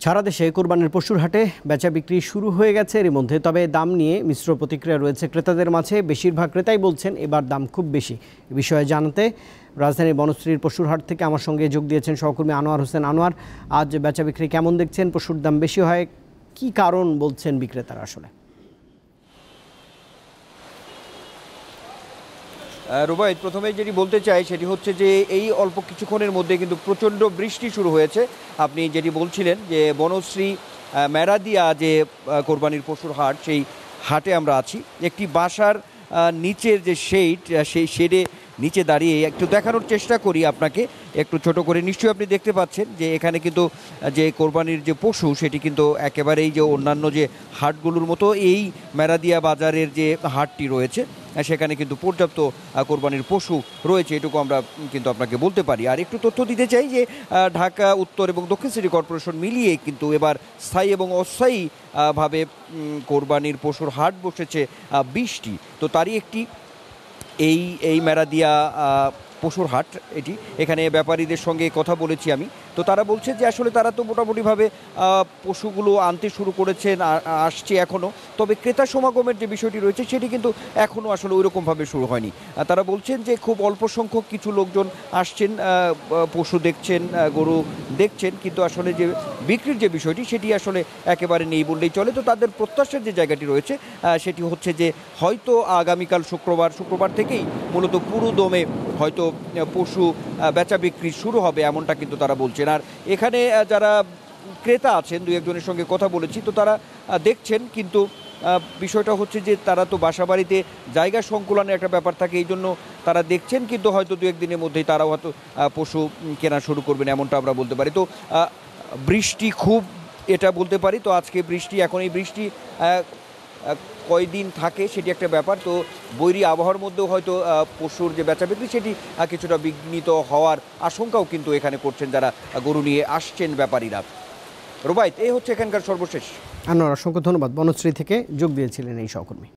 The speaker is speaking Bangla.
সারা দেশে কোরবানির পশুর হাটে বেচা বিক্রি শুরু হয়ে গেছে এর মধ্যে, তবে দাম নিয়ে মিশ্র প্রতিক্রিয়া রয়েছে ক্রেতাদের মাঝে। বেশিরভাগ ক্রেতাই বলছেন এবার দাম খুব বেশি। এ বিষয়ে জানাতে রাজধানীর বনশ্রীর পশুর হাট থেকে আমার সঙ্গে যোগ দিয়েছেন সহকর্মী আনোয়ার হোসেন। আনোয়ার, আজ বেচা বিক্রি কেমন দেখছেন? পশুর দাম বেশি হয় কি কারণ বলছেন বিক্রেতারা? আসলে রুবাইদ, প্রথমে যেটি বলতে চাই সেটি হচ্ছে যে এই অল্প কিছুক্ষণের মধ্যে কিন্তু প্রচণ্ড বৃষ্টি শুরু হয়েছে। আপনি যেটি বলছিলেন যে বনশ্রী মেরাদিয়া যে কোরবানির পশুর হাট, সেই হাটে আমরা আছি। একটি বাসার নিচের যে শেড, সেই শেডে নিচে দাঁড়িয়ে একটু দেখানোর চেষ্টা করি আপনাকে, একটু ছোট করে। নিশ্চয়ই আপনি দেখতে পাচ্ছেন যে এখানে কিন্তু যে কোরবানির যে পশু সেটি কিন্তু একেবারেই যে অন্যান্য যে হাটগুলোর মতো এই মেরাদিয়া বাজারের যে হাটটি রয়েছে সেখানে কিন্তু পর্যাপ্ত কোরবানির পশু রয়েছে, এটুকু আমরা কিন্তু আপনাকে বলতে পারি। আর একটু তথ্য দিতে চাই যে ঢাকা উত্তর এবং দক্ষিণ সিটি কর্পোরেশন মিলিয়ে কিন্তু এবার স্থায়ী এবং অস্থায়ী ভাবে কোরবানির পশুর হাট বসেছে 20টি। তো তারই একটি এই মেরাদিয়া পশুর হাট। এখানে ব্যাপারীদের সঙ্গে কথা বলেছি আমি, তো তারা বলছে যে আসলে তারা তো মোটামুটিভাবে পশুগুলো আনতে শুরু করেছেন, আসছে এখনও, তবে ক্রেতা সমাগমের যে বিষয়টি রয়েছে সেটি কিন্তু এখনও আসলে ওইরকমভাবে শুরু হয়নি। তারা বলছেন যে খুব অল্প সংখ্যক কিছু লোকজন আসছেন, পশু দেখছেন, গরু দেখছেন, কিন্তু আসলে যে বিক্রির যে বিষয়টি সেটি আসলে একেবারে নেই বললেই চলে। তো তাদের প্রত্যাশার যে জায়গাটি রয়েছে সেটি হচ্ছে যে হয়তো আগামীকাল শুক্রবার থেকেই মূলত পুরো দমে হয়তো পশু বেচা বিক্রি শুরু হবে, এমনটা কিন্তু তারা বলছেন। আর এখানে যারা ক্রেতা আছেন, দু একজনের সঙ্গে কথা বলেছি, তো তারা দেখছেন, কিন্তু বিষয়টা হচ্ছে যে তারা তো বাসা বাড়িতে জায়গা সংকুলনের একটা ব্যাপার থাকে, এই জন্য তারা দেখছেন, কিন্তু হয়তো দু একদিনের মধ্যেই তারাও হয়তো পশু কেনা শুরু করবেন, এমনটা আমরা বলতে পারি। তো বৃষ্টি খুব, এটা বলতে পারি। তো আজকে বৃষ্টি, এখন এই বৃষ্টি কয়দিন থাকে সেটি একটা ব্যাপার। তো বৈরী আবহাওয়ার মধ্যেও হয়তো পশুর যে বেচা বিক্রি সেটি কিছুটা বিঘ্নিত হওয়ার আশঙ্কাও কিন্তু এখানে করছেন যারা গরু নিয়ে আসছেন ব্যাপারীরা। রুবাইত, এই হচ্ছে এখানকার সর্বশেষ। আনোয়ার, অসংখ্য ধন্যবাদ। বনশ্রী থেকে যোগ দিয়েছিলেন এই সহকর্মী।